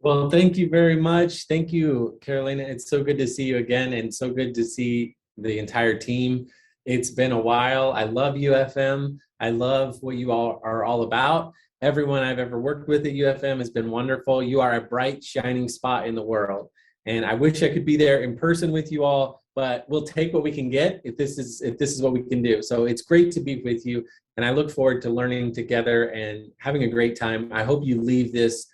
Well, thank you very much. Thank you, Carolina. It's so good to see you again and so good to see the entire team. It's been a while. I love UFM. I love what you all are all about. Everyone I've ever worked with at UFM has been wonderful. You are a bright, shining spot in the world. And I wish I could be there in person with you all, but we'll take what we can get if this is what we can do. So it's great to be with you. And I look forward to learning together and having a great time. I hope you leave this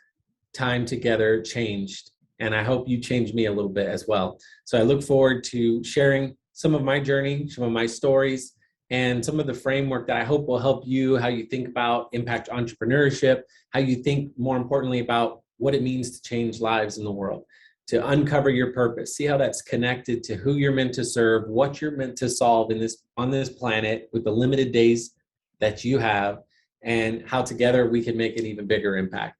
time together changed. And I hope you changed me a little bit as well. So I look forward to sharing some of my journey, some of my stories, and some of the framework that I hope will help you, how you think about impact entrepreneurship, how you think more importantly about what it means to change lives in the world, to uncover your purpose, see how that's connected to who you're meant to serve, what you're meant to solve on this planet with the limited days that you have, and how together we can make an even bigger impact.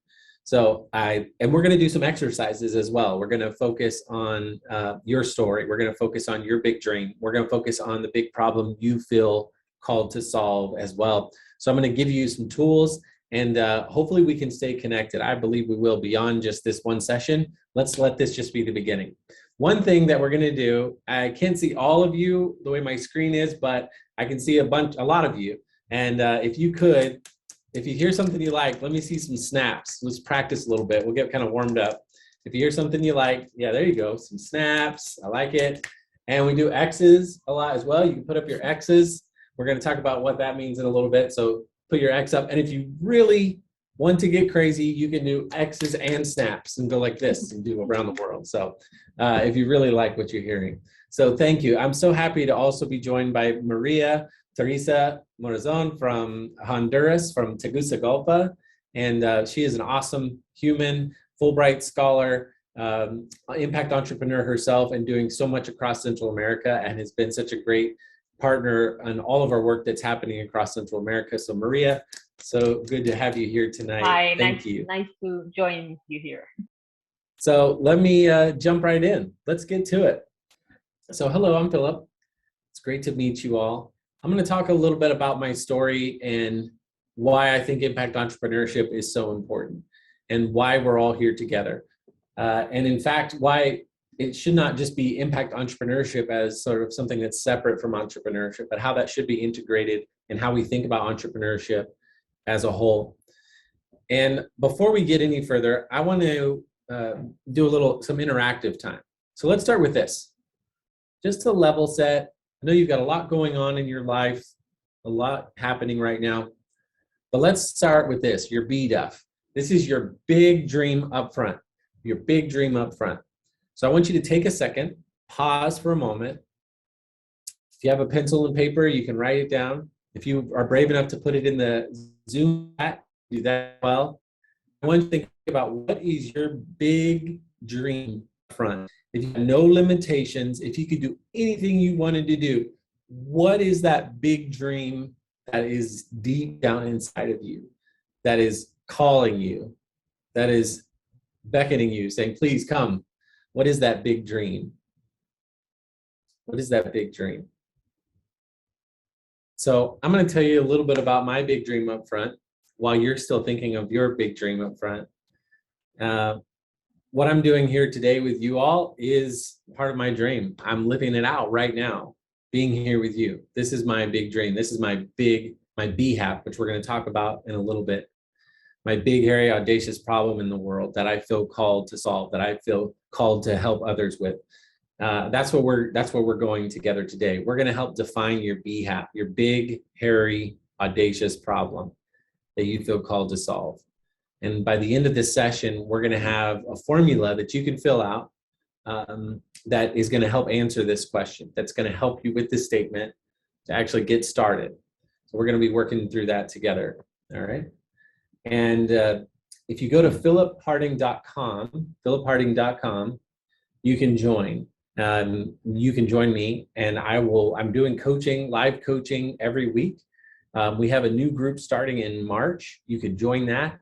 And we're going to do some exercises as well. We're going to focus on your story. We're going to focus on your big dream. We're going to focus on the big problem you feel called to solve as well. So I'm going to give you some tools, and hopefully we can stay connected. I believe we will beyond just this one session. Let's let this just be the beginning. One thing that we're going to do, I can't see all of you the way my screen is, but I can see a lot of you. And if you hear something you like, let me see some snaps. Let's practice a little bit. We'll get kind of warmed up. If you hear something you like, yeah, there you go. Some snaps. I like it. And we do X's a lot as well. You can put up your X's. We're going to talk about what that means in a little bit. So put your X up. And if you really want to get crazy, you can do X's and snaps and go like this and do around the world. So if you really like what you're hearing. So thank you. I'm so happy to also be joined by Maria Teresa Morazon from Honduras, from Tegucigalpa. And she is an awesome human, Fulbright scholar, impact entrepreneur herself, and doing so much across Central America, and has been such a great partner in all of our work that's happening across Central America. So Maria, so good to have you here tonight. Hi, Thank you. Nice to join you here. So let me jump right in. Let's get to it. So hello, I'm Philip. It's great to meet you all. I'm going to talk a little bit about my story and why I think impact entrepreneurship is so important and why we're all here together. And in fact, why it should not just be impact entrepreneurship as sort of something that's separate from entrepreneurship, but how that should be integrated and how we think about entrepreneurship as a whole. And before we get any further, I want to do some interactive time. So let's start with this. Just to level set, I know you've got a lot going on in your life, a lot happening right now, but let's start with this, your BDUF. This is your big dream up front, your big dream up front. So I want you to take a second, pause for a moment. If you have a pencil and paper, you can write it down. If you are brave enough to put it in the Zoom chat, do that well. I want you to think about what is your big dream up front. If you have no limitations, if you could do anything you wanted to do, what is that big dream that is deep down inside of you, that is calling you, that is beckoning you, saying, please come? What is that big dream? What is that big dream? So I'm going to tell you a little bit about my big dream up front while you're still thinking of your big dream up front. What I'm doing here today with you all is part of my dream. I'm living it out right now, being here with you. This is my big dream. This is my BHAP, which we're going to talk about in a little bit. My big, hairy, audacious problem in the world that I feel called to solve, that I feel called to help others with. That's what we're going together today. We're going to help define your BHAP, your big, hairy, audacious problem that you feel called to solve. And by the end of this session, we're going to have a formula that you can fill out that is going to help answer this question, that's going to help you with this statement to actually get started. So we're going to be working through that together. All right. And if you go to philipharding.com, you can join. You can join me, and I'm doing coaching, live coaching every week. We have a new group starting in March. You could join that.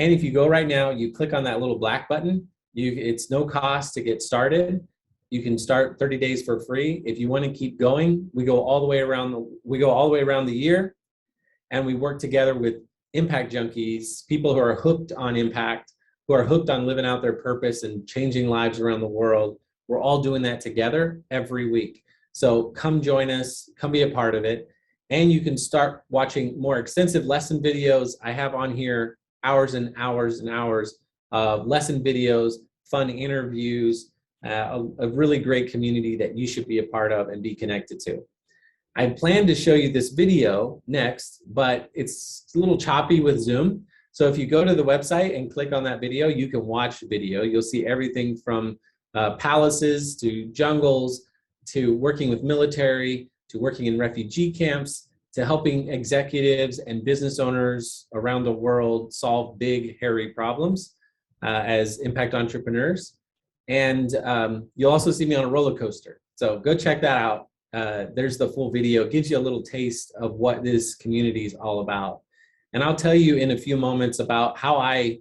And if you go right now, you click on that little black button. It's no cost to get started. You can start 30 days for free. If you want to keep going, we go all the way around the year, and we work together with impact junkies, people who are hooked on impact, who are hooked on living out their purpose and changing lives around the world. We're all doing that together every week. So come join us, come be a part of it. And you can start watching more extensive lesson videos. I have on here hours and hours and hours of lesson videos, fun interviews, a really great community that you should be a part of and be connected to. I plan to show you this video next, but it's a little choppy with Zoom. So if you go to the website and click on that video, you can watch the video. You'll see everything from palaces to jungles, to working with military, to working in refugee camps, to helping executives and business owners around the world solve big, hairy problems as impact entrepreneurs. And you'll also see me on a roller coaster. So go check that out. There's the full video. It gives you a little taste of what this community is all about. And I'll tell you in a few moments about how I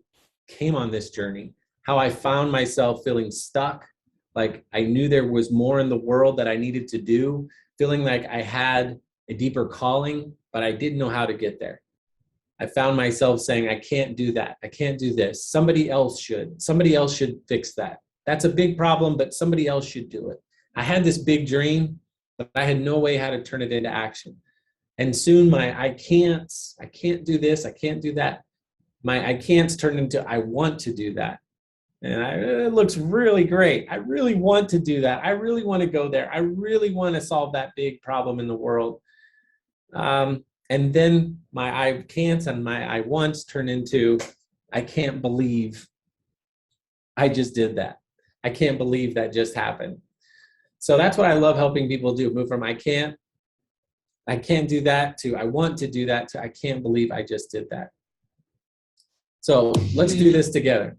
came on this journey, how I found myself feeling stuck, like I knew there was more in the world that I needed to do, feeling like I had a deeper calling, but I didn't know how to get there. I found myself saying, I can't do that. I can't do this. Somebody else should. Somebody else should fix that. That's a big problem, but somebody else should do it. I had this big dream, but I had no way how to turn it into action. And soon my I can't do this, I can't do that. My I can'ts turned into I want to do that. And it looks really great. I really want to do that. I really want to go there. I really want to solve that big problem in the world. And then my I can'ts and my I wants turn into I can't believe I just did that. I can't believe that just happened. So that's what I love helping people do. Move from I can't do that to I want to do that to I can't believe I just did that. So let's do this together.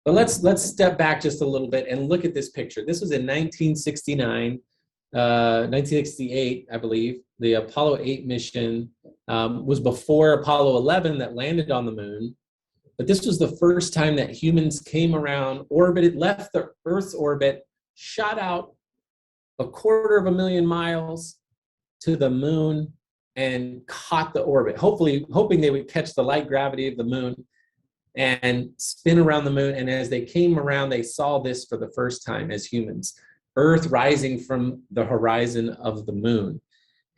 But let's step back just a little bit and look at this picture. This was in 1968, I believe. The Apollo 8 mission was before Apollo 11 that landed on the moon. But this was the first time that humans came around, orbited, left the Earth's orbit, shot out 250,000 miles to the moon and caught the orbit, hoping they would catch the light gravity of the moon and spin around the moon. And as they came around, they saw this for the first time as humans, Earth rising from the horizon of the moon.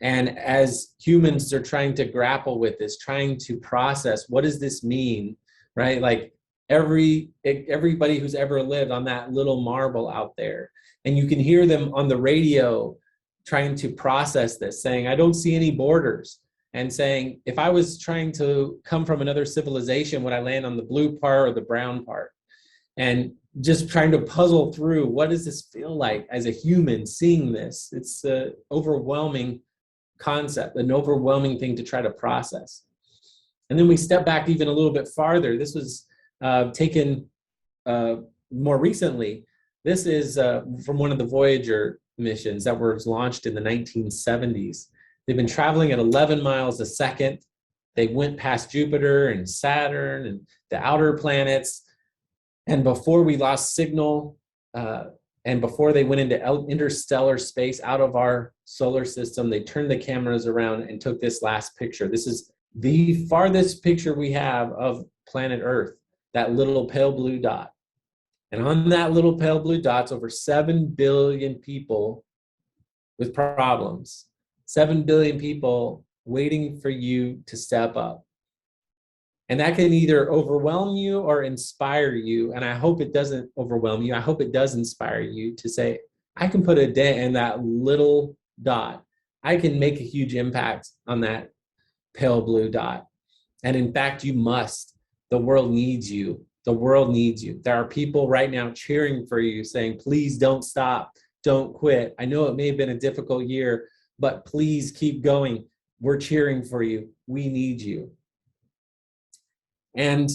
And as humans are trying to grapple with this, trying to process, what does this mean, right? Like everybody who's ever lived on that little marble out there, and you can hear them on the radio trying to process this, saying, I don't see any borders, and saying, if I was trying to come from another civilization, would I land on the blue part or the brown part? And just trying to puzzle through, what does this feel like as a human seeing this? It's an overwhelming concept, an overwhelming thing to try to process. And then we step back even a little bit farther. This was taken more recently. This is from one of the Voyager missions that was launched in the 1970s. They've been traveling at 11 miles a second. They went past Jupiter and Saturn and the outer planets. And before we lost signal, and before they went into interstellar space out of our solar system, they turned the cameras around and took this last picture. This is the farthest picture we have of planet Earth, that little pale blue dot. And on that little pale blue dot's over 7 billion people with problems. 7 billion people waiting for you to step up. And that can either overwhelm you or inspire you. And I hope it doesn't overwhelm you. I hope it does inspire you to say, I can put a dent in that little dot. I can make a huge impact on that pale blue dot. And in fact, you must. The world needs you. The world needs you. There are people right now cheering for you, saying, please don't stop. Don't quit. I know it may have been a difficult year, but please keep going. We're cheering for you. We need you. And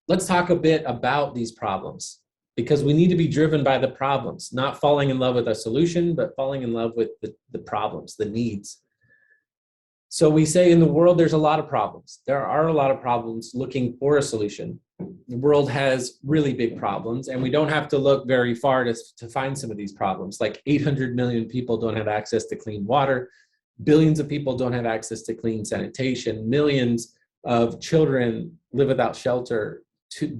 let's talk a bit about these problems, because we need to be driven by the problems, not falling in love with a solution, but falling in love with the problems, the needs. So we say in the world, there's a lot of problems. There are a lot of problems looking for a solution. The world has really big problems, and we don't have to look very far to find some of these problems. Like 800 million people don't have access to clean water. Billions of people don't have access to clean sanitation. Millions of children live without shelter.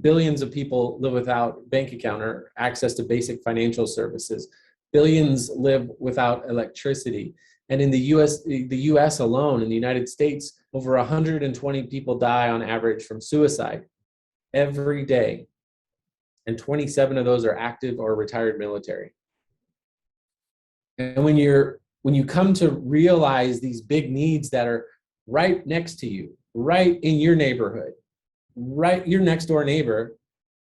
billions of people live without bank account or access to basic financial services. Billions live without electricity. And in the US alone, in the United States, over 120 people die on average from suicide every day. And 27 of those are active or retired military. And when you come to realize these big needs that are right next to you, right in your neighborhood, right your next door neighbor,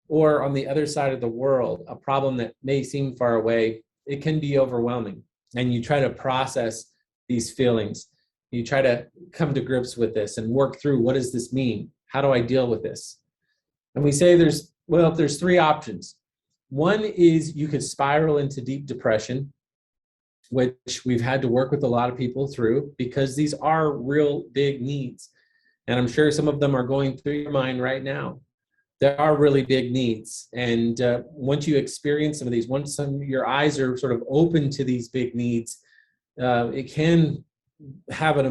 or on the other side of the world, a problem that may seem far away, it can be overwhelming. And you try to process these feelings. You try to come to grips with this and work through, what does this mean? How do I deal with this? And we say there's three options. One is you could spiral into deep depression, which we've had to work with a lot of people through because these are real big needs. And I'm sure some of them are going through your mind right now. There are really big needs. And once you experience some of these, once your eyes are sort of open to these big needs, it can have an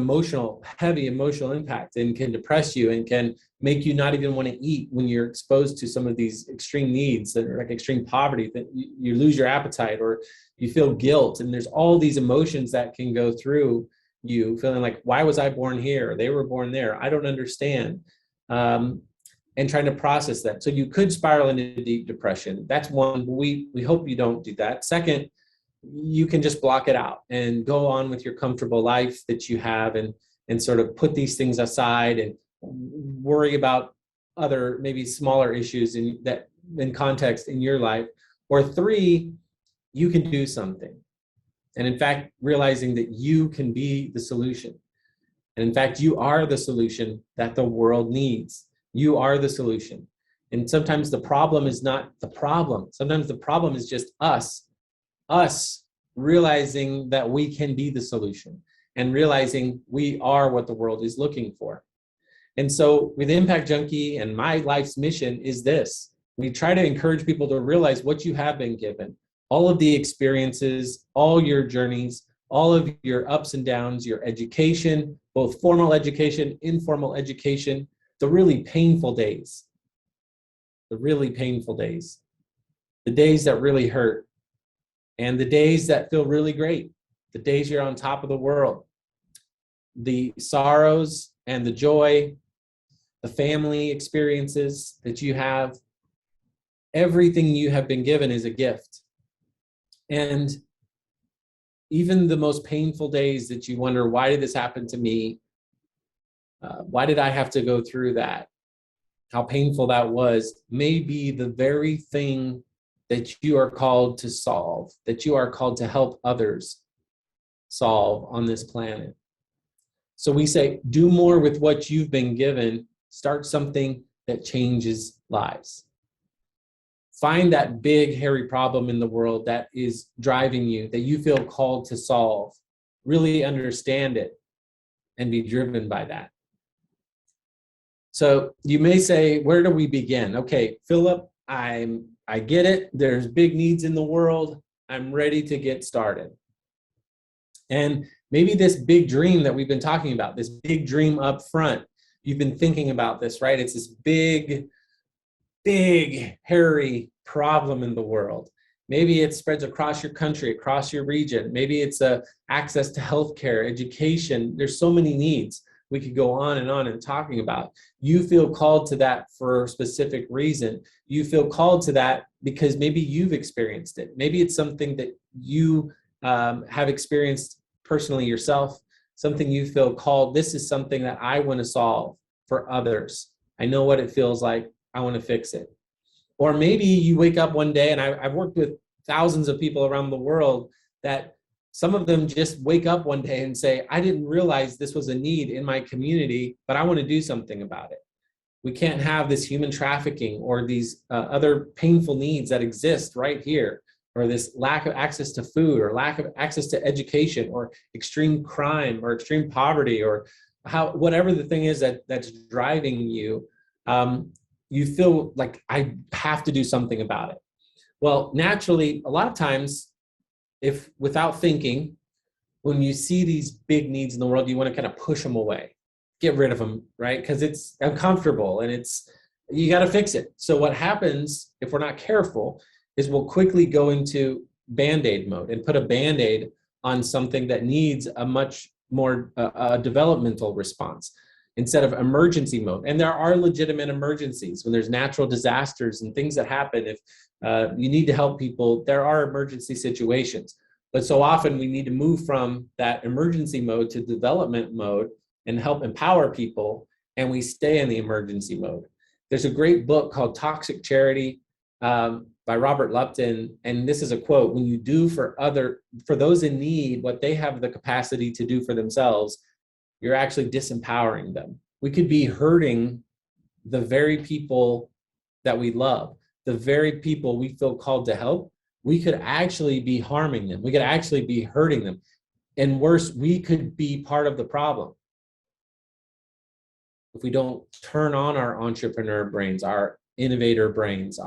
heavy emotional impact and can depress you and can make you not even want to eat when you're exposed to some of these extreme needs that are like extreme poverty, that you lose your appetite or you feel guilt. And there's all these emotions that can go through you feeling like, why was I born here? They were born there. I don't understand. And trying to process that. So you could spiral into deep depression. That's one. We hope you don't do that. Second, you can just block it out and go on with your comfortable life that you have and sort of put these things aside and worry about other maybe smaller issues in context in your life. Or three, you can do something. And in fact, realizing that you can be the solution. And in fact, you are the solution that the world needs. You are the solution. And sometimes the problem is not the problem. Sometimes the problem is just us realizing that we can be the solution and realizing we are what the world is looking for. And so with Impact Junkie and my life's mission is this. We try to encourage people to realize what you have been given, all of the experiences, all your journeys, all of your ups and downs, your education, both formal education, informal education, the really painful days, the days that really hurt, and the days that feel really great, the days you're on top of the world, the sorrows and the joy, the family experiences that you have, everything you have been given is a gift. And even the most painful days that you wonder, why did this happen to me? Why did I have to go through that? How painful that was, may be the very thing that you are called to solve, that you are called to help others solve on this planet. So we say, do more with what you've been given. Start something that changes lives. Find that big, hairy problem in the world that is driving you, that you feel called to solve. Really understand it and be driven by that. So you may say, where do we begin? Okay, Philip, I get it. There's big needs in the world. I'm ready to get started. And maybe this big dream that we've been talking about, this big dream up front, you've been thinking about this, right? It's this big, hairy problem in the world. Maybe it spreads across your country, across your region. Maybe it's access to healthcare, education. There's so many needs. We could go on and talking about. You feel called to that for a specific reason. You feel called to that because maybe you've experienced it. Maybe it's something that you have experienced personally yourself, something you feel called, this is something that I want to solve for others. I know what it feels like. I want to fix it. Or maybe you wake up one day, and I've worked with thousands of people around the world that some of them just wake up one day and say, I didn't realize this was a need in my community, but I want to do something about it. We can't have this human trafficking or these other painful needs that exist right here, or this lack of access to food or lack of access to education or extreme crime or extreme poverty or whatever the thing is that's driving you. You feel like I have to do something about it. Well, naturally, a lot of times, if without thinking, when you see these big needs in the world, you want to kind of push them away, get rid of them, right? Because it's uncomfortable and you got to fix it. So what happens if we're not careful is we'll quickly go into Band-Aid mode and put a Band-Aid on something that needs a much more developmental response instead of emergency mode. And there are legitimate emergencies when there's natural disasters and things that happen. If you need to help people, there are emergency situations. But so often we need to move from that emergency mode to development mode and help empower people, and we stay in the emergency mode. There's a great book called Toxic Charity by Robert Lupton, and this is a quote: when you do for those in need what they have the capacity to do for themselves, you're actually disempowering them. We could be hurting the very people that we love, the very people we feel called to help. We could actually be harming them. We could actually be hurting them. And worse, we could be part of the problem if we don't turn on our entrepreneur brains, our innovator brains,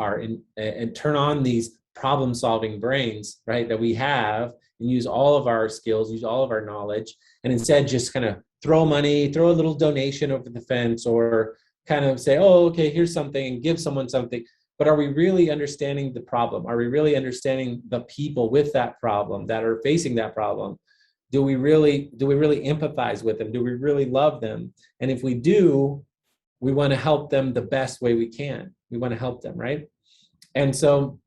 and turn on these problem-solving brains, right, that we have, and use all of our skills, use all of our knowledge, and instead just kind of throw money, throw a little donation over the fence, or kind of say, oh, okay, here's something, and give someone something. But are we really understanding the problem? Are we really understanding the people with that problem that are facing that problem? Do we really empathize with them? Do we really love them? And if we do, we want to help them the best way we can. We want to help them, right? And so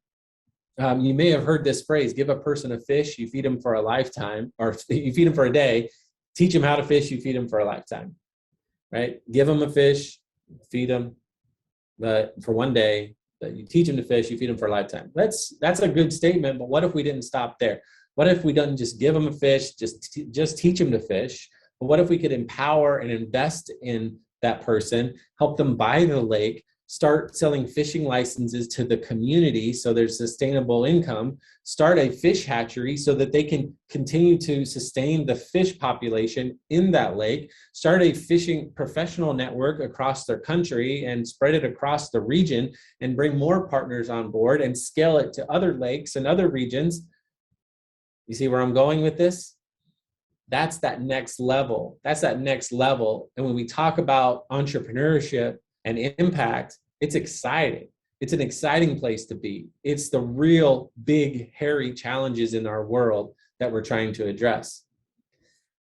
you may have heard this phrase: give a person a fish, you feed them for a lifetime, or you feed them for a day. Teach them how to fish, you feed them for a lifetime, right? Give them a fish, feed them for one day. You teach them to fish, you feed them for a lifetime. That's a good statement, but what if we didn't stop there? What if we didn't just give them a fish, just teach them to fish? But what if we could empower and invest in that person, help them buy the lake, start selling fishing licenses to the community so there's sustainable income, start a fish hatchery so that they can continue to sustain the fish population in that lake, start a fishing professional network across their country and spread it across the region and bring more partners on board and scale it to other lakes and other regions. You see where I'm going with this? That's that next level. That's that next level. And when we talk about entrepreneurship and impact, it's exciting. It's an exciting place to be. It's the real big, hairy challenges in our world that we're trying to address.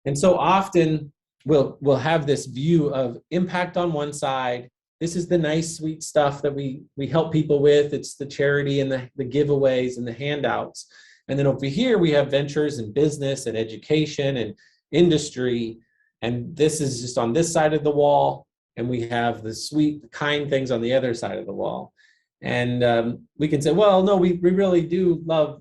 And so often we'll have this view of impact on one side. This is the nice, sweet stuff that we help people with. It's the charity and the giveaways and the handouts. And then over here, we have ventures and business and education and industry. And this is just on this side of the wall. And we have the sweet, kind things on the other side of the wall. And we can say, well, no, we really do love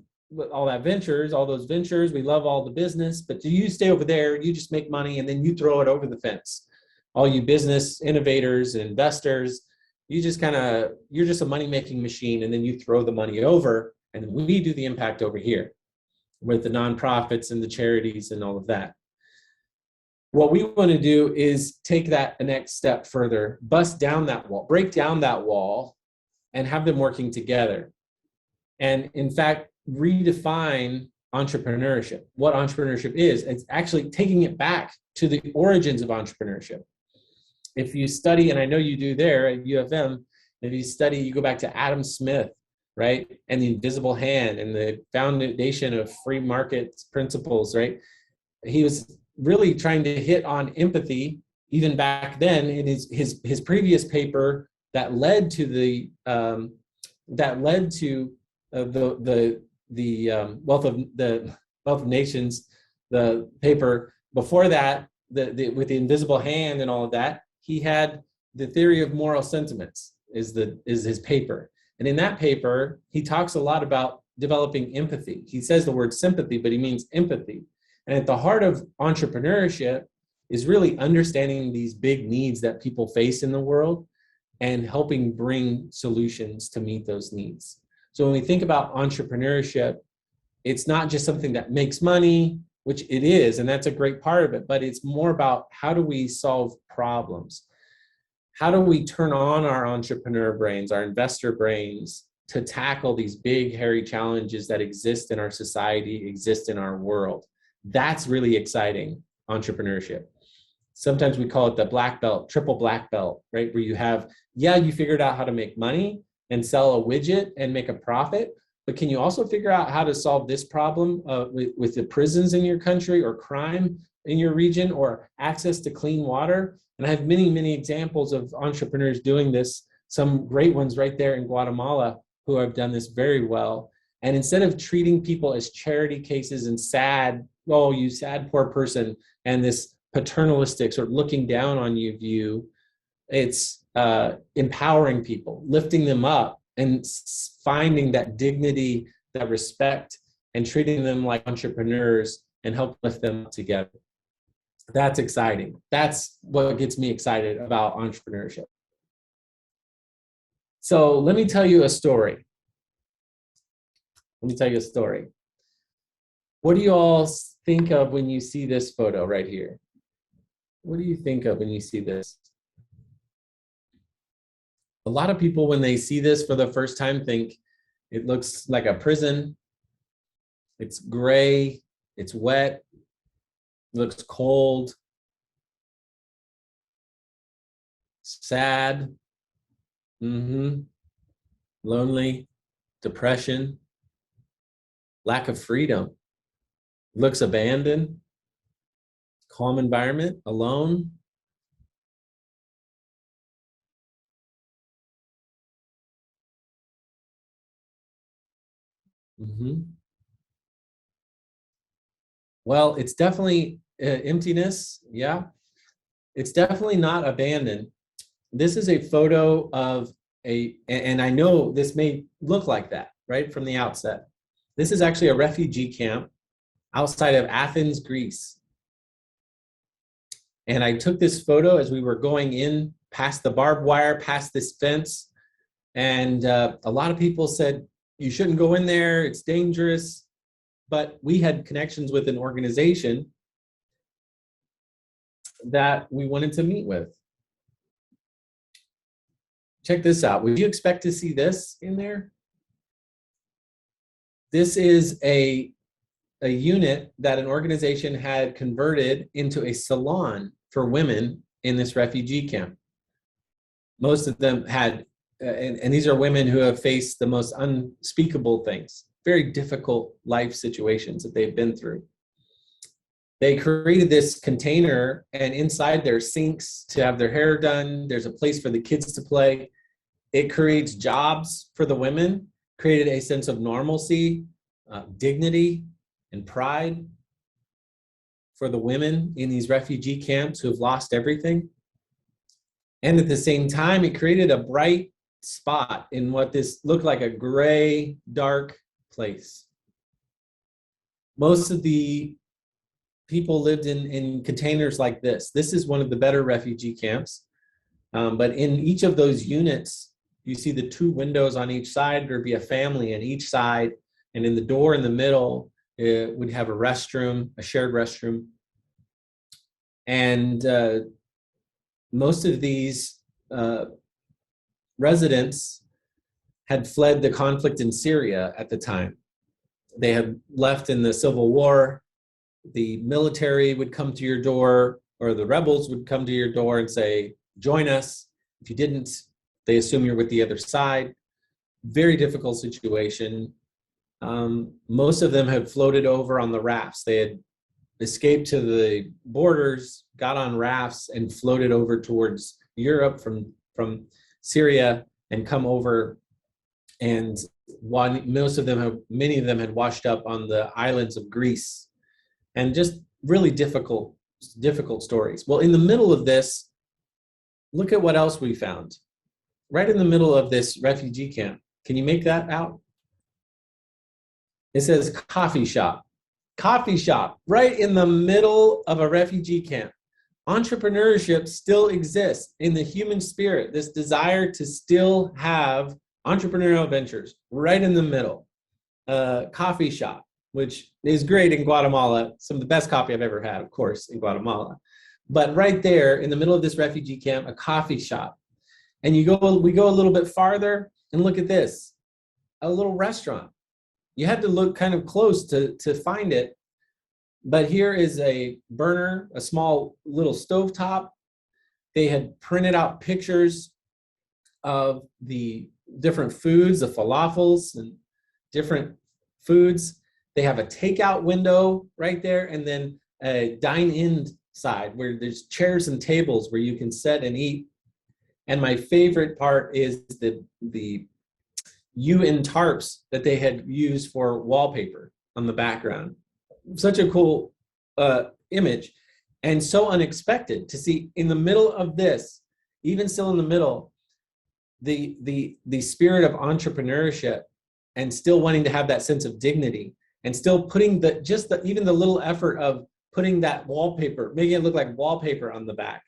all that ventures, all those ventures. We love all the business. But you stay over there, you just make money, and then you throw it over the fence. All you business innovators and investors, you're just a money-making machine, and then you throw the money over. And we do the impact over here with the nonprofits and the charities and all of that. What we want to do is take that a next step further, bust down that wall, break down that wall, and have them working together. And in fact, redefine entrepreneurship, what entrepreneurship is. It's actually taking it back to the origins of entrepreneurship. If you study, and I know you do there at UFM, if you study, you go back to Adam Smith, right? And the invisible hand and the foundation of free market principles, right? He was really trying to hit on empathy even back then in his previous paper that led to the Wealth of Nations, the paper before that, with the invisible hand and all of that. He had the theory of moral sentiments is his paper. And in that paper, he talks a lot about developing empathy. He says the word sympathy, but he means empathy. And at the heart of entrepreneurship is really understanding these big needs that people face in the world and helping bring solutions to meet those needs. So when we think about entrepreneurship, it's not just something that makes money, which it is, and that's a great part of it, but it's more about how do we solve problems? How do we turn on our entrepreneur brains, our investor brains, to tackle these big, hairy challenges that exist in our society, exist in our world? That's really exciting entrepreneurship. Sometimes we call it the black belt, triple black belt, right? Where you have, you figured out how to make money and sell a widget and make a profit, but can you also figure out how to solve this problem with the prisons in your country, or crime in your region, or access to clean water? And I have many, many examples of entrepreneurs doing this, some great ones right there in Guatemala who have done this very well. And instead of treating people as charity cases and sad, oh, you sad poor person, and this paternalistic sort of looking down on you view, it's empowering people, lifting them up, and finding that dignity, that respect, and treating them like entrepreneurs and help lift them up together. That's exciting. That's what gets me excited about entrepreneurship. So let me tell you a story. What do you all think of when you see this photo right here? What do you think of when you see this? A lot of people, when they see this for the first time, think it looks like a prison. It's gray, it's wet, it looks cold, sad, lonely, depression, lack of freedom, looks abandoned, calm environment, alone. Well, it's definitely emptiness. Yeah, it's definitely not abandoned. This is a photo of and I know this may look like that right from the outset. This is actually a refugee camp outside of Athens, Greece. And I took this photo as we were going in past the barbed wire, past this fence. And a lot of people said, you shouldn't go in there, it's dangerous. But we had connections with an organization that we wanted to meet with. Check this out. Would you expect to see this in there? This is a unit that an organization had converted into a salon for women in this refugee camp. Most of them had, and these are women who have faced the most unspeakable things, very difficult life situations that they've been through. They created this container, and inside there's sinks to have their hair done. There's a place for the kids to play. It creates jobs for the women, created a sense of normalcy, dignity, and pride for the women in these refugee camps who have lost everything. And at the same time, it created a bright spot in what this looked like a gray, dark place. Most of the people lived in containers like this. This is one of the better refugee camps. But in each of those units, you see the two windows on each side. There'd be a family on each side. And in the door in the middle, it would have a restroom, a shared restroom. And most of these residents had fled the conflict in Syria at the time. They had left in the civil war. The military would come to your door, or the rebels would come to your door and say, join us. If you didn't, they assume you're with the other side. Very difficult situation. Most of them had floated over on the rafts. They had escaped to the borders, got on rafts, and floated over towards Europe from Syria and come over. And many of them had washed up on the islands of Greece. And just really difficult stories. Well, in the middle of this, look at what else we found. Right in the middle of this refugee camp. Can you make that out? It says coffee shop. Coffee shop, right in the middle of a refugee camp. Entrepreneurship still exists in the human spirit, this desire to still have entrepreneurial ventures right in the middle. Coffee shop, which is great in Guatemala. Some of the best coffee I've ever had, of course, in Guatemala. But right there in the middle of this refugee camp, a coffee shop. And we go a little bit farther and look at this, a little restaurant. You had to look kind of close to find it. But here is a burner, a small little stovetop. They had printed out pictures of the different foods, the falafels and different foods. They have a takeout window right there, and then a dine-in side where there's chairs and tables where you can sit and eat. And my favorite part is the UN tarps that they had used for wallpaper on the background. Such a cool image, and so unexpected to see in the middle of this, even still in the middle, the spirit of entrepreneurship, and still wanting to have that sense of dignity, and still putting even the little effort of putting that wallpaper, making it look like wallpaper on the back,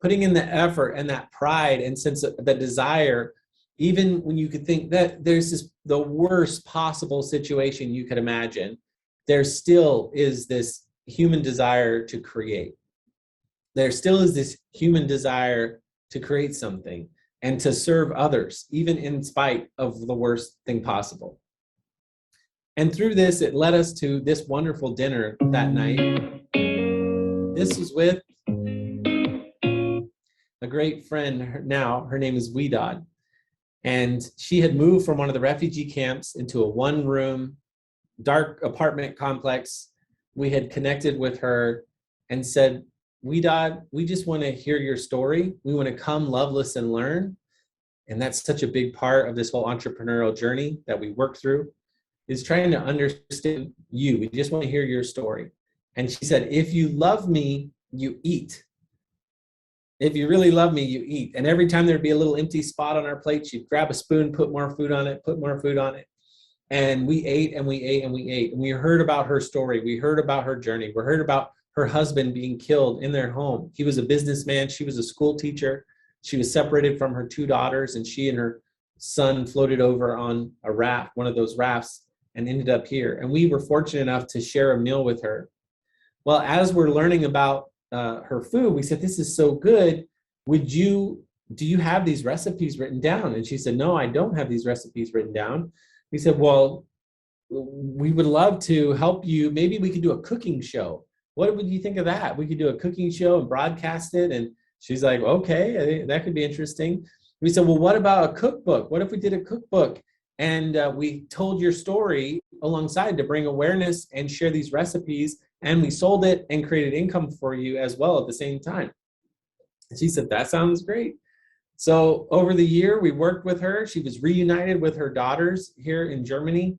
putting in the effort and that pride and sense of the desire, even when you could think that there's the worst possible situation you could imagine, there still is this human desire to create. There still is this human desire to create something and to serve others, even in spite of the worst thing possible. And through this, it led us to this wonderful dinner that night. This was with a great friend now. Her name is Widad. And she had moved from one of the refugee camps into a one-room, dark apartment complex. We had connected with her and said, Widad, we just want to hear your story. We want to come, love, listen, learn. And that's such a big part of this whole entrepreneurial journey that we work through, is trying to understand you. We just want to hear your story. And she said, if you love me, you eat. If you really love me, you eat. And every time there'd be a little empty spot on our plate, she'd grab a spoon, put more food on it, put more food on it. And we ate and we ate and we ate. And we heard about her story. We heard about her journey. We heard about her husband being killed in their home. He was a businessman. She was a school teacher. She was separated from her two daughters, and she and her son floated over on a raft, one of those rafts, and ended up here. And we were fortunate enough to share a meal with her. Well, as we're learning about her food, we said, this is so good. Do you have these recipes written down? And she said, no, I don't have these recipes written down. We said, well, we would love to help you. Maybe we could do a cooking show. What would you think of that? We could do a cooking show and broadcast it. And she's like, okay, I think that could be interesting. We said, well, what about a cookbook? What if we did a cookbook and we told your story alongside to bring awareness and share these recipes, and we sold it and created income for you as well at the same time? And she said, that sounds great. So over the year, we worked with her. She was reunited with her daughters here in Germany.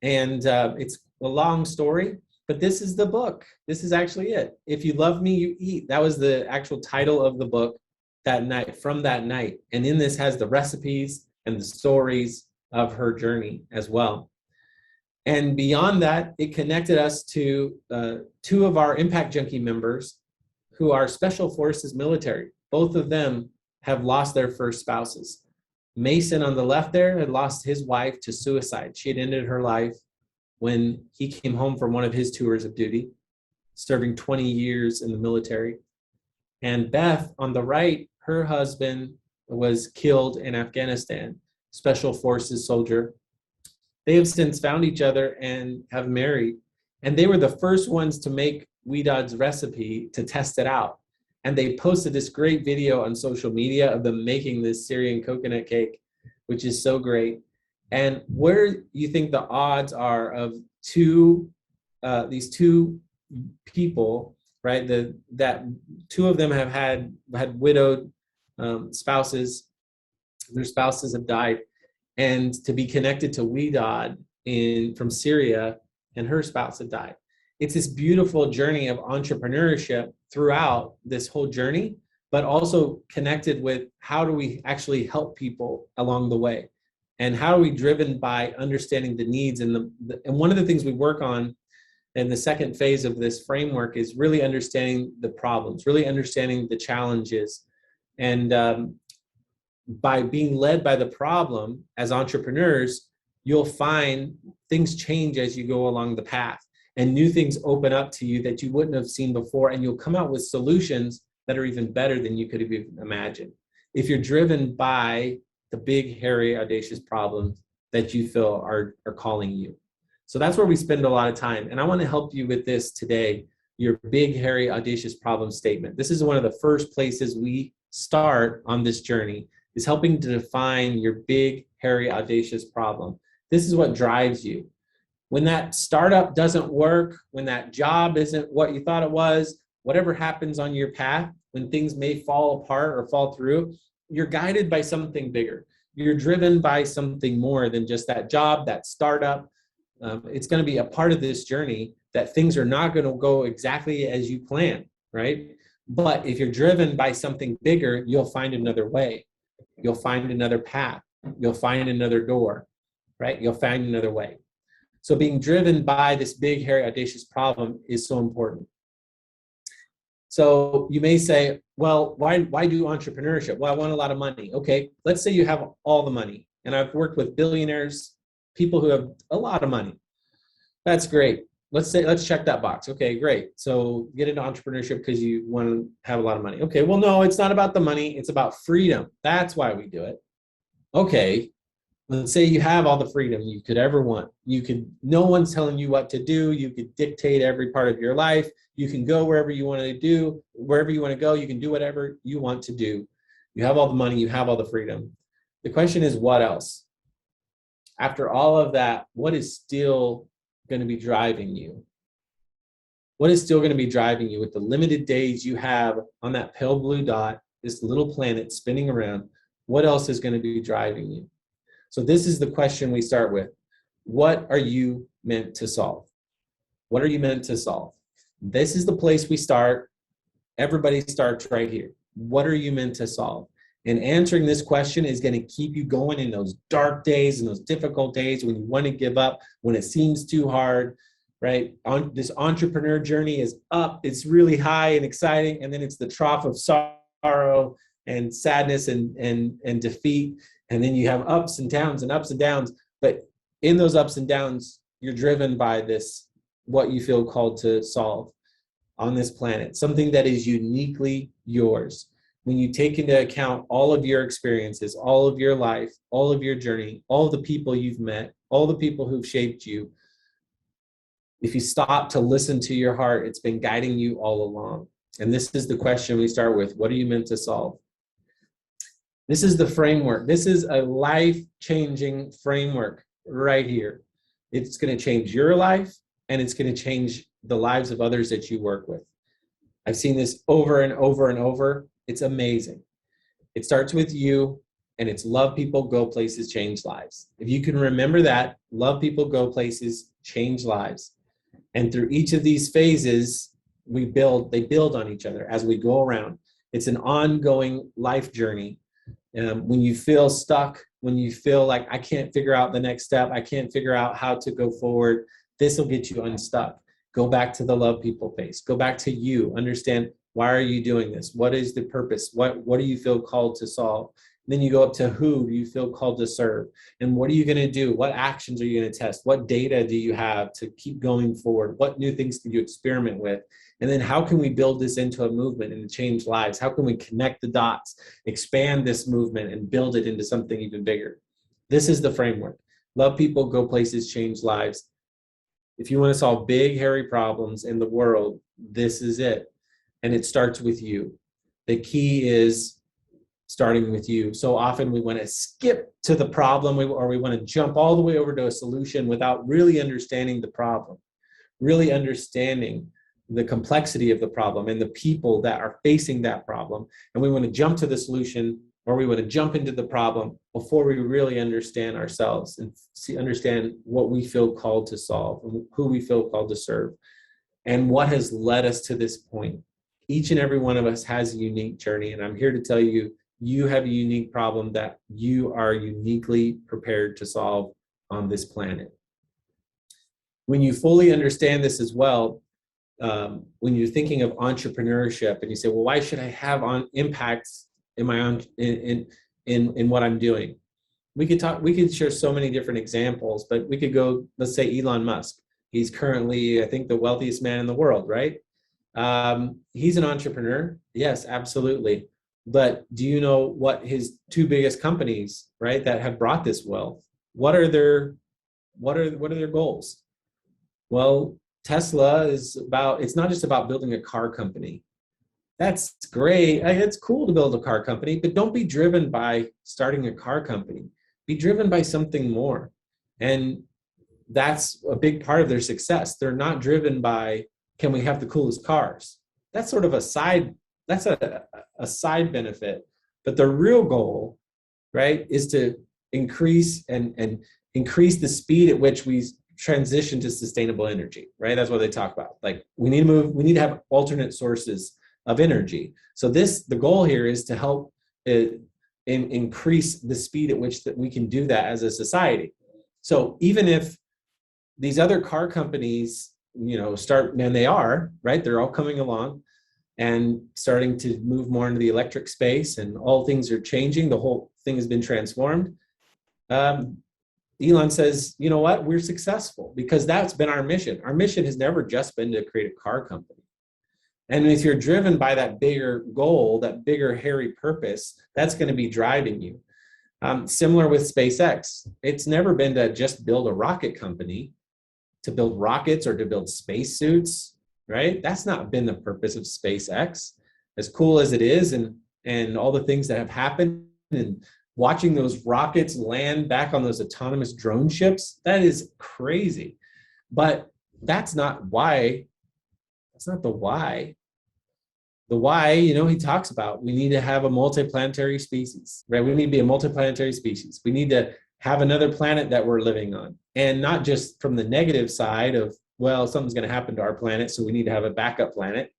And it's a long story, but this is the book. This is actually it. If you love me, you eat. That was the actual title of the book that night, from that night. And in this has the recipes and the stories of her journey as well. And beyond that, it connected us to two of our Impact Junkie members who are Special Forces military. Both of them have lost their first spouses. Mason on the left there had lost his wife to suicide. She had ended her life when he came home from one of his tours of duty, serving 20 years in the military. And Beth on the right, her husband was killed in Afghanistan, Special Forces soldier. They have since found each other and have married. And they were the first ones to make Widad's recipe to test it out. And they posted this great video on social media of them making this Syrian coconut cake, which is so great. And where you think the odds are of these two people, right? That two of them have had widowed spouses. Their spouses have died, and to be connected to Widad from Syria, and her spouse had died. It's this beautiful journey of entrepreneurship throughout this whole journey, but also connected with how do we actually help people along the way, and how are we driven by understanding the needs. And one of the things we work on in the second phase of this framework is really understanding the problems, really understanding the challenges. And by being led by the problem as entrepreneurs, you'll find things change as you go along the path, and new things open up to you that you wouldn't have seen before, and you'll come out with solutions that are even better than you could have even imagined, if you're driven by the big, hairy, audacious problems that you feel are calling you. So that's where we spend a lot of time. And I want to help you with this today, your big, hairy, audacious problem statement. This is one of the first places we start on this journey, is helping to define your big, hairy, audacious problem. This is what drives you. When that startup doesn't work, when that job isn't what you thought it was, whatever happens on your path, when things may fall apart or fall through, you're guided by something bigger. You're driven by something more than just that job, that startup. It's going to be a part of this journey that things are not going to go exactly as you plan, right? But if you're driven by something bigger, you'll find another way. You'll find another path. You'll find another door, right? You'll find another way. So being driven by this big, hairy, audacious problem is so important. So you may say, well, why do entrepreneurship? Well, I want a lot of money. Okay, let's say you have all the money. And I've worked with billionaires, people who have a lot of money. That's great. Let's check that box. Okay, great. So get into entrepreneurship because you want to have a lot of money. Okay, well, no, it's not about the money. It's about freedom. That's why we do it. Okay, let's say you have all the freedom you could ever want. No one's telling you what to do. You could dictate every part of your life. You can go wherever you want to do, wherever you want to go. You can do whatever you want to do. You have all the money. You have all the freedom. The question is, what else? After all of that, what is still going to be driving you? What is still going to be driving you with the limited days you have on that pale blue dot, this little planet spinning around? What else is going to be driving you? So this is the question we start with. What are you meant to solve? What are you meant to solve? This is the place we start. Everybody starts right here. What are you meant to solve? And answering this question is going to keep you going in those dark days and those difficult days when you want to give up, when it seems too hard, right? This entrepreneur journey is up. It's really high and exciting. And then it's the trough of sorrow and sadness and defeat. And then you have ups and downs and ups and downs. But in those ups and downs, you're driven by this, what you feel called to solve on this planet, something that is uniquely yours. When you take into account all of your experiences, all of your life, all of your journey, all the people you've met, all the people who've shaped you, if you stop to listen to your heart, it's been guiding you all along. And this is the question we start with. What are you meant to solve? This is the framework. This is a life-changing framework right here. It's going to change your life, and it's going to change the lives of others that you work with. I've seen this over and over and over. It's amazing. It starts with you, and it's love people, go places, change lives. If you can remember that, love people, go places, change lives. And through each of these phases, they build on each other as we go around. It's an ongoing life journey. When you feel stuck, when you feel like I can't figure out the next step, I can't figure out how to go forward, this will get you unstuck. Go back to the love people phase. Go back to you. Understand, why are you doing this? What is the purpose? What do you feel called to solve? And then you go up to who do you feel called to serve? And what are you going to do? What actions are you going to test? What data do you have to keep going forward? What new things can you experiment with? And then how can we build this into a movement and change lives? How can we connect the dots, expand this movement, and build it into something even bigger? This is the framework. Love people, go places, change lives. If you want to solve big, hairy problems in the world, this is it. And it starts with you. The key is starting with you. So often we want to skip to the problem, or we want to jump all the way over to a solution without really understanding the problem, really understanding the complexity of the problem and the people that are facing that problem. And we want to jump to the solution, or we want to jump into the problem before we really understand ourselves and understand what we feel called to solve and who we feel called to serve and what has led us to this point. Each and every one of us has a unique journey, and I'm here to tell you, you have a unique problem that you are uniquely prepared to solve on this planet. When you fully understand this as well, when you're thinking of entrepreneurship and you say, well, why should I have impacts in my own in what I'm doing? We could share so many different examples, but we could go, let's say Elon Musk. He's currently, I think, the wealthiest man in the world, right? He's an entrepreneur. Yes, absolutely. But do you know what his two biggest companies, right, that have brought this wealth? What are their goals? Well, Tesla it's not just about building a car company. That's great. It's cool to build a car company, but don't be driven by starting a car company. Be driven by something more. And that's a big part of their success. They're not driven by, can we have the coolest cars? That's sort of that's a side benefit. But the real goal, right, is to and increase the speed at which we transition to sustainable energy, right? That's what they talk about. Like we need to have alternate sources of energy. So the goal here is to help increase the speed at which that we can do that as a society. So even if these other car companies, start, and they are, right? They're all coming along and starting to move more into the electric space, and all things are changing. The whole thing has been transformed. Elon says, you know what? We're successful because that's been our mission. Our mission has never just been to create a car company. And if you're driven by that bigger goal, that bigger hairy purpose, that's going to be driving you. Similar with SpaceX. It's never been to just build a rocket company, to build rockets or to build spacesuits, right? That's not been the purpose of SpaceX. As cool as it is, and all the things that have happened, and watching those rockets land back on those autonomous drone ships, that is crazy. But that's not why. That's not the why. The why, he talks about, we need to have a multiplanetary species, right? We need to be a multiplanetary species. We need to have another planet that we're living on. And not just from the negative side of, well, something's going to happen to our planet, so we need to have a backup planet,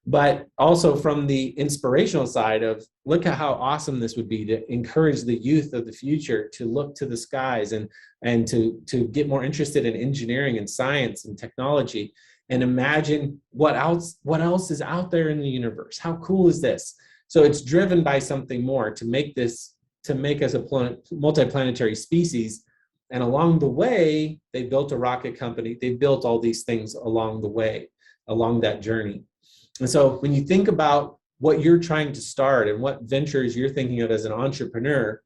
but also from the inspirational side of, look at how awesome this would be to encourage the youth of the future to look to the skies and to get more interested in engineering and science and technology, and imagine what else is out there in the universe. How cool is this? So it's driven by something more to make us a multiplanetary species. And along the way, they built a rocket company. They built all these things along the way, along that journey. And so when you think about what you're trying to start and what ventures you're thinking of as an entrepreneur,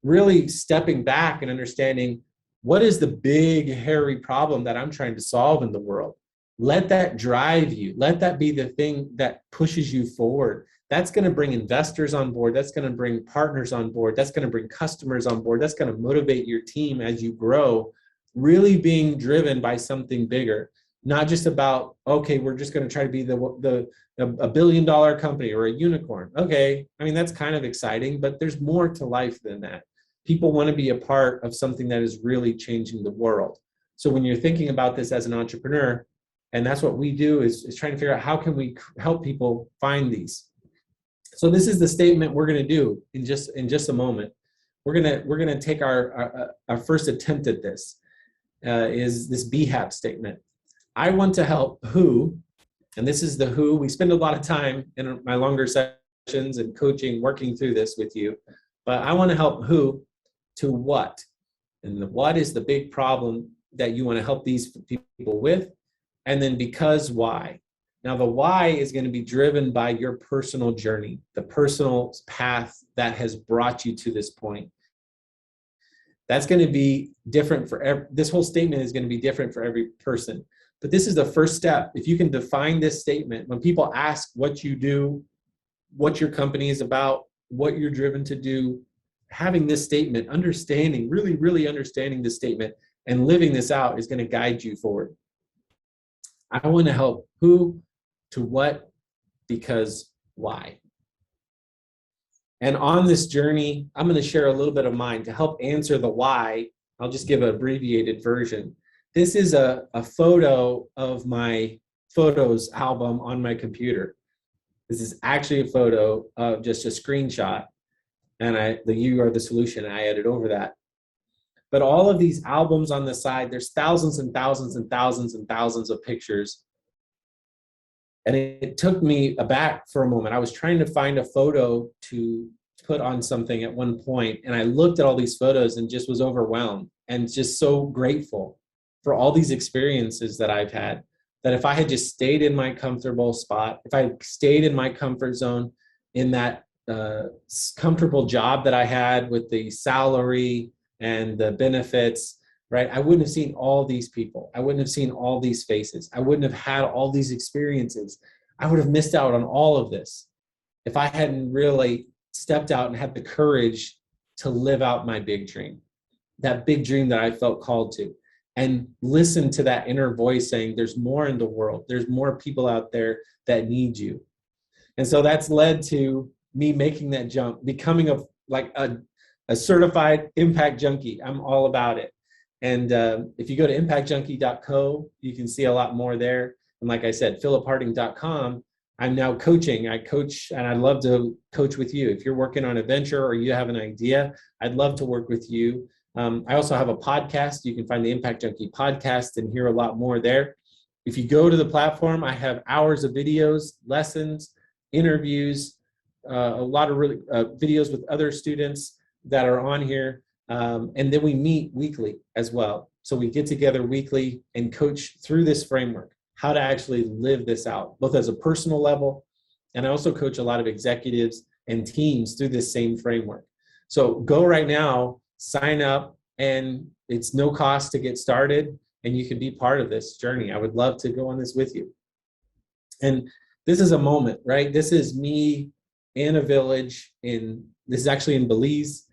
really stepping back and understanding, what is the big, hairy problem that I'm trying to solve in the world? Let that drive you. Let that be the thing that pushes you forward. That's going to bring investors on board. That's going to bring partners on board. That's going to bring customers on board. That's going to motivate your team as you grow, really being driven by something bigger. Not just about, okay, we're just going to try to be a billion-dollar company or a unicorn. Okay, I mean, that's kind of exciting, but there's more to life than that. People want to be a part of something that is really changing the world. So when you're thinking about this as an entrepreneur, and that's what we do, is trying to figure out how can we help people find these. So this is the statement we're going to do in just a moment. We're going to take our first attempt at this. Is this BHAP statement. I want to help who, and this is the who. We spend a lot of time in my longer sessions and coaching, working through this with you, but I want to help who to what. And the what is the big problem that you want to help these people with. And then because why. Now the why is going to be driven by your personal journey, the personal path that has brought you to this point. That's going to be different for this whole statement is going to be different for every person. But this is the first step. If you can define this statement, when people ask what you do, what your company is about, what you're driven to do, having this statement, understanding, really, really understanding this statement and living this out is going to guide you forward. I want to help who to what, because why. And on this journey, I'm going to share a little bit of mine to help answer the why. I'll just give an abbreviated version. This is a photo of my photos album on my computer. This is actually a photo of just a screenshot. And the you are the solution, I added over that. But all of these albums on the side, there's thousands and thousands and thousands and thousands of pictures. And it took me aback for a moment. I was trying to find a photo to put on something at one point, and I looked at all these photos and just was overwhelmed and just so grateful for all these experiences that I've had, that if I had just stayed in my comfortable spot, if I stayed in my comfort zone, in that comfortable job that I had with the salary and the benefits, right? I wouldn't have seen all these people. I wouldn't have seen all these faces. I wouldn't have had all these experiences. I would have missed out on all of this if I hadn't really stepped out and had the courage to live out my big dream, that big dream that I felt called to, and listen to that inner voice saying, there's more in the world. There's more people out there that need you. And so that's led to me making that jump, becoming a certified impact junkie. I'm all about it. And if you go to impactjunkie.co, you can see a lot more there. And like I said, philipharding.com, I'm now coaching. I coach, and I'd love to coach with you. If you're working on a venture or you have an idea, I'd love to work with you. I also have a podcast. You can find the Impact Junkie podcast and hear a lot more there. If you go to the platform, I have hours of videos, lessons, interviews, a lot of really videos with other students that are on here. And then we meet weekly as well. So we get together weekly and coach through this framework, how to actually live this out, both as a personal level. And I also coach a lot of executives and teams through this same framework. So go right now, sign up, and it's no cost to get started, and you can be part of this journey. I would love to go on this with you. And this is a moment, right? This is me in a village this is actually in Belize,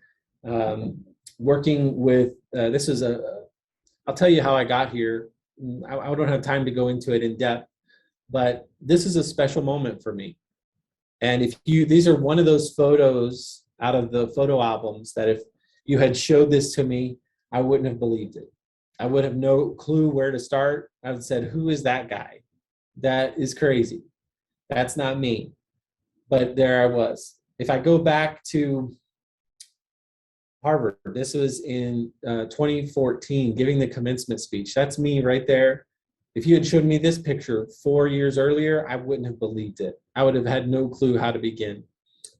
working with, I'll tell you how I got here. I don't have time to go into it in depth, but this is a special moment for me. And these are one of those photos out of the photo albums that if you had showed this to me, I wouldn't have believed it. I would have no clue where to start. I would have said, who is that guy? That is crazy. That's not me. But there I was. If I go back to Harvard, this was in 2014, giving the commencement speech. That's me right there. If you had shown me this picture 4 years earlier, I wouldn't have believed it. I would have had no clue how to begin.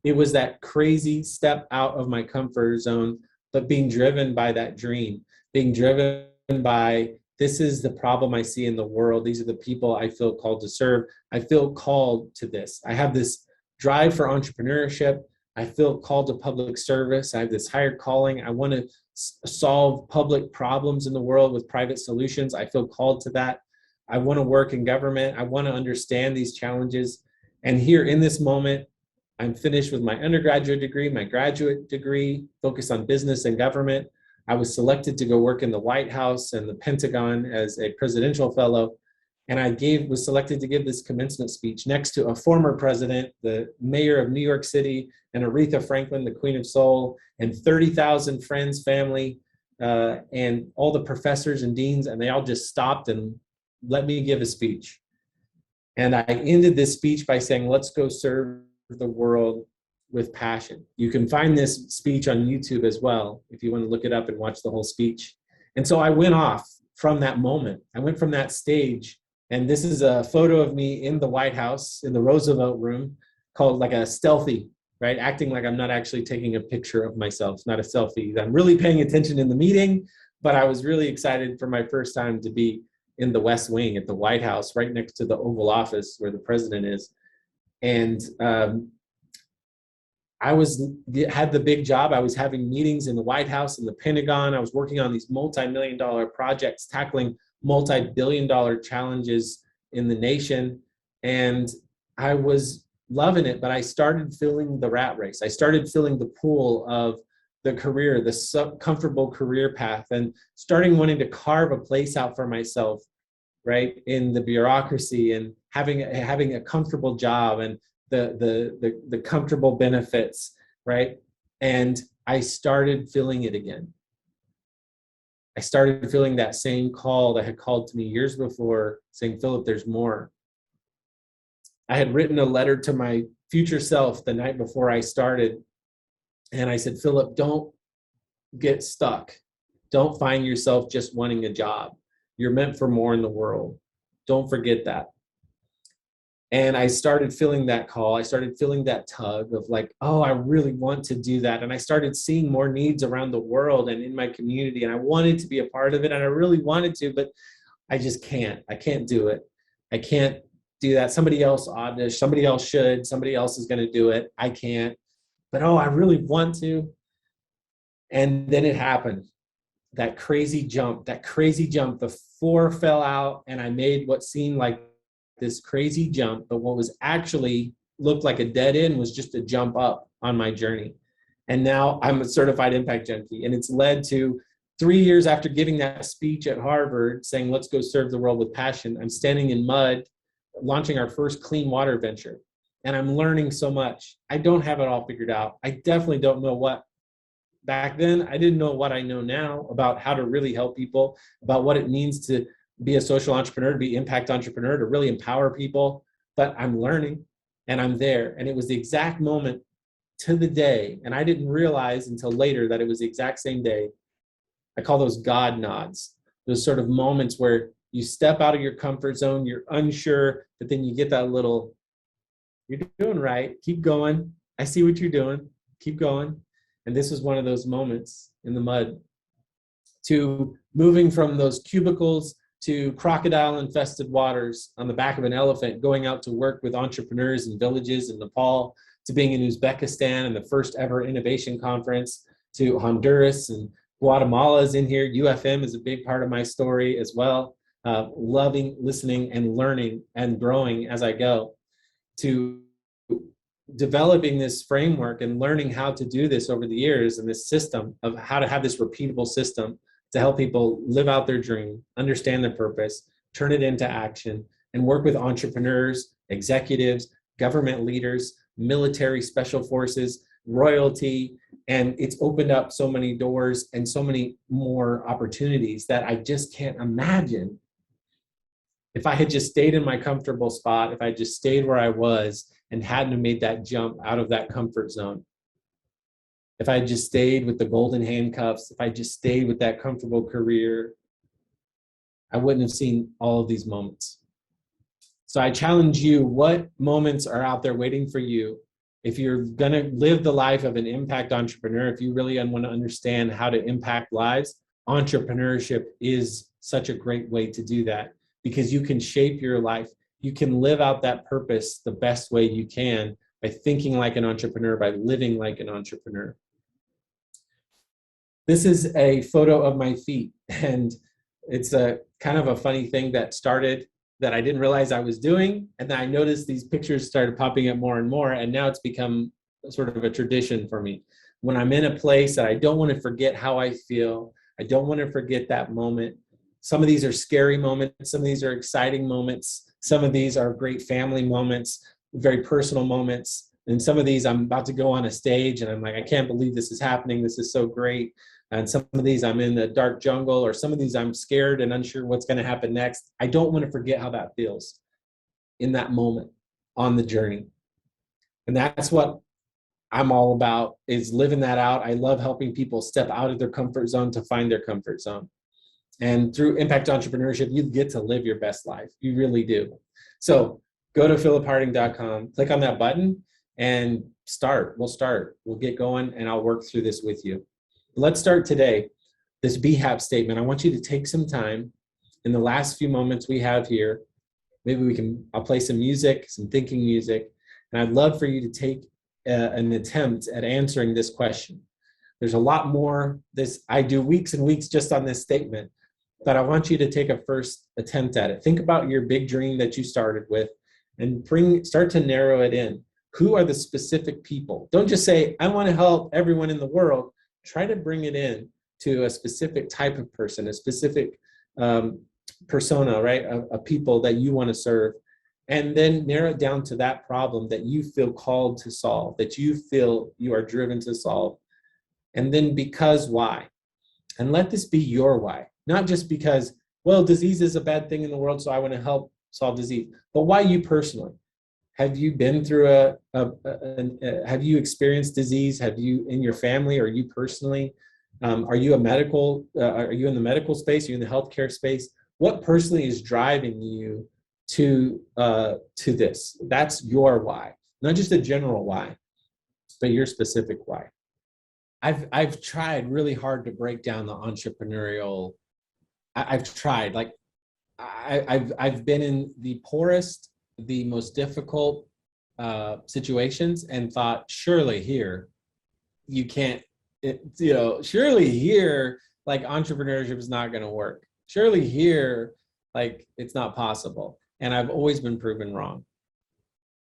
It was that crazy step out of my comfort zone, but being driven by that dream, being driven by, this is the problem I see in the world. These are the people I feel called to serve. I feel called to this. I have this drive for entrepreneurship. I feel called to public service. I have this higher calling. I want to solve public problems in the world with private solutions. I feel called to that. I want to work in government. I want to understand these challenges. And here in this moment, I'm finished with my undergraduate degree, my graduate degree, focused on business and government. I was selected to go work in the White House and the Pentagon as a presidential fellow. And I was selected to give this commencement speech next to a former president, the mayor of New York City, and Aretha Franklin, the Queen of Soul, and 30,000 friends, family, and all the professors and deans, and they all just stopped and let me give a speech. And I ended this speech by saying, let's go serve the world with passion. You can find this speech on YouTube as well, if you want to look it up and watch the whole speech. And so I went off from that moment. I went from that stage. And this is a photo of me in the White House, in the Roosevelt room, called like a stealthy, right? Acting like I'm not actually taking a picture of myself, not a selfie. I'm really paying attention in the meeting, but I was really excited for my first time to be in the West Wing at the White House, right next to the Oval Office where the president is. And I had the big job. I was having meetings in the White House and the Pentagon. I was working on these multi-million-dollar projects, tackling multi-billion-dollar challenges in the nation. And I was loving it, but I started feeling the rat race. I started feeling the pull of the career, the comfortable career path, and starting wanting to carve a place out for myself, right, in the bureaucracy, and having a comfortable job and the comfortable benefits, right? And I started feeling it again. I started feeling that same call that had called to me years before, saying, Philip, there's more. I had written a letter to my future self the night before I started. And I said, Philip, don't get stuck. Don't find yourself just wanting a job. You're meant for more in the world. Don't forget that. And I started feeling that call. I started feeling that tug of like, oh, I really want to do that. And I started seeing more needs around the world and in my community. And I wanted to be a part of it. And I really wanted to, but I just can't. I can't do it. I can't do that. Somebody else ought to. Somebody else should. Somebody else is going to do it. I can't. But oh, I really want to. And then it happened. that crazy jump, the floor fell out and I made what seemed like this crazy jump, but what was actually looked like a dead end was just a jump up on my journey. And now I'm a certified impact junkie. And it's led to 3 years after giving that speech at Harvard saying, let's go serve the world with passion. I'm standing in mud, launching our first clean water venture. And I'm learning so much. I don't have it all figured out. I definitely don't know what back then. I didn't know what I know now about how to really help people, about what it means to be a social entrepreneur, to be impact entrepreneur, to really empower people. But I'm learning and I'm there. And it was the exact moment to the day. And I didn't realize until later that it was the exact same day. I call those God nods, those sort of moments where you step out of your comfort zone, you're unsure, but then you get that little, you're doing right, keep going. I see what you're doing, keep going. And this was one of those moments in the mud, to moving from those cubicles to crocodile infested waters on the back of an elephant, going out to work with entrepreneurs in villages in Nepal, to being in Uzbekistan and the first ever innovation conference, to Honduras and Guatemala is in here. UFM is a big part of my story as well. Loving, listening, and learning and growing as I go, to developing this framework and learning how to do this over the years, and this system of how to have this repeatable system to help people live out their dream, understand their purpose, turn it into action, and work with entrepreneurs, executives, government leaders, military, special forces, royalty. And it's opened up so many doors and so many more opportunities that I just can't imagine if I had just stayed in my comfortable spot, if I just stayed where I was and hadn't made that jump out of that comfort zone. If I had just stayed with the golden handcuffs, if I just stayed with that comfortable career, I wouldn't have seen all of these moments. So I challenge you, what moments are out there waiting for you? If you're going to live the life of an impact entrepreneur, if you really want to understand how to impact lives, entrepreneurship is such a great way to do that, because you can shape your life. You can live out that purpose the best way you can by thinking like an entrepreneur, by living like an entrepreneur. This is a photo of my feet, and it's a kind of a funny thing that started that I didn't realize I was doing. And then I noticed these pictures started popping up more and more. And now it's become sort of a tradition for me. When I'm in a place that I don't want to forget how I feel, I don't want to forget that moment. Some of these are scary moments. Some of these are exciting moments. Some of these are great family moments, very personal moments. And some of these I'm about to go on a stage and I'm like, I can't believe this is happening. This is so great. And some of these I'm in the dark jungle, or some of these I'm scared and unsure what's going to happen next. I don't want to forget how that feels in that moment on the journey. And that's what I'm all about, is living that out. I love helping people step out of their comfort zone to find their comfort zone. And through impact entrepreneurship, you get to live your best life. You really do. So go to philipharding.com, click on that button and start. We'll get going and I'll work through this with you. Let's start today. This BHAP statement, I want you to take some time in the last few moments we have here. Maybe I'll play some music, some thinking music. And I'd love for you to take an attempt at answering this question. There's a lot more. I do weeks and weeks just on this statement, but I want you to take a first attempt at it. Think about your big dream that you started with and start to narrow it in. Who are the specific people? Don't just say, I want to help everyone in the world. Try to bring it in to a specific type of person, a specific persona, right? A people that you want to serve. And then narrow it down to that problem that you feel called to solve, that you feel you are driven to solve. And then why? And let this be your why. Not just because, well, disease is a bad thing in the world, so I want to help solve disease. But why you personally? Have you been through have you experienced disease? Have you in your family, or you personally? Are you in the medical space? Are you in the healthcare space? What personally is driving you to this? That's your why, not just a general why, but your specific why. I've tried really hard to break down the entrepreneurial. I've tried, like I've been in the poorest, the most difficult situations and thought, surely here you can't, surely here like entrepreneurship is not going to work. Surely here, like it's not possible. And I've always been proven wrong.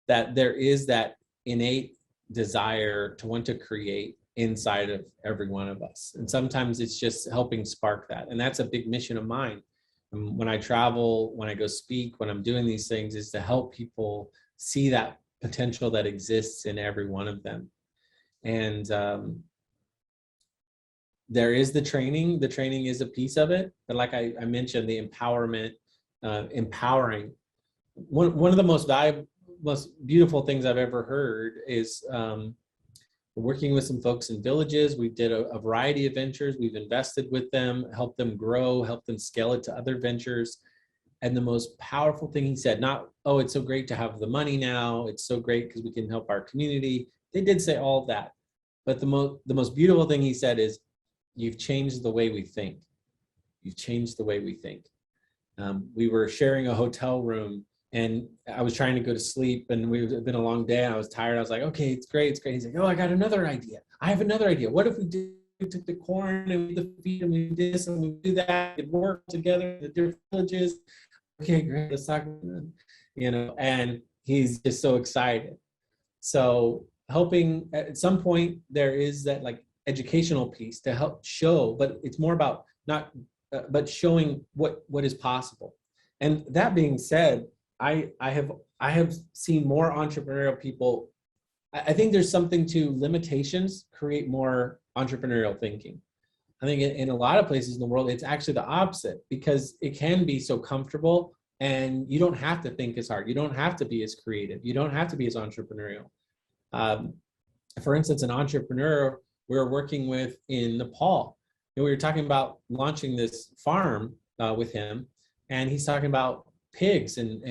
That there is that innate desire to want to create inside of every one of us. And sometimes it's just helping spark that. And that's a big mission of mine. When I travel, when I go speak, when I'm doing these things, is to help people see that potential that exists in every one of them. And there is the training. The training is a piece of it. But like I mentioned, the empowerment, empowering. One of the most valuable, most beautiful things I've ever heard is working with some folks in villages. We did a variety of ventures. We've invested with them, helped them grow, helped them scale it to other ventures. And the most powerful thing he said, not, oh, it's so great to have the money now. It's so great because we can help our community. They did say all of that. But the most beautiful thing he said is, you've changed the way we think. You've changed the way we think. We were sharing a hotel room and I was trying to go to sleep and it's been a long day and I was tired. I was like, okay, it's great, it's great. He's like, oh, I got another idea. I have another idea. What if we took the corn and we did the feed and we did this and we do that, and work together in the different villages. Okay, great, let's talk about it. You know, and he's just so excited. So helping at some point, there is that like educational piece to help show, but it's more about not, but showing what is possible. And that being said, I have seen more entrepreneurial people. I think there's something to limitations create more entrepreneurial thinking. I think in a lot of places in the world, it's actually the opposite because it can be so comfortable and you don't have to think as hard. You don't have to be as creative. You don't have to be as entrepreneurial. For instance, an entrepreneur we were working with in Nepal, and we were talking about launching this farm with him, and he's talking about pigs and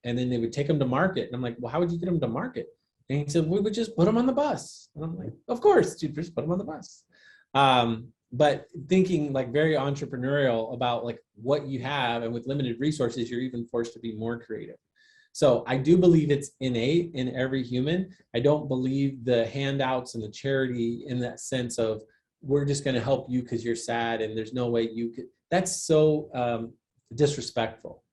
then they would take them to market. And I'm like, well, how would you get them to market? And he said, we would just put them on the bus. And I'm like, of course, you just put them on the bus. But thinking like very entrepreneurial about like what you have, and with limited resources, you're even forced to be more creative. So I do believe it's innate in every human. I don't believe the handouts and the charity in that sense of we're just going to help you because you're sad and there's no way you could. That's so disrespectful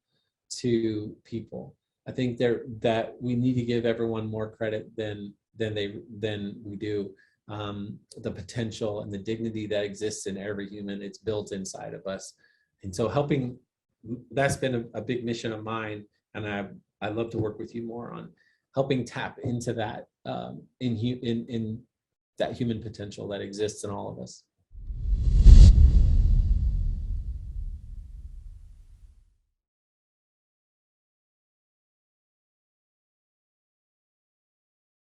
to people. I think that we need to give everyone more credit than we do. The potential and the dignity that exists in every human, it's built inside of us. And so helping, that's been a big mission of mine. And I'd love to work with you more on helping tap into that in that human potential that exists in all of us.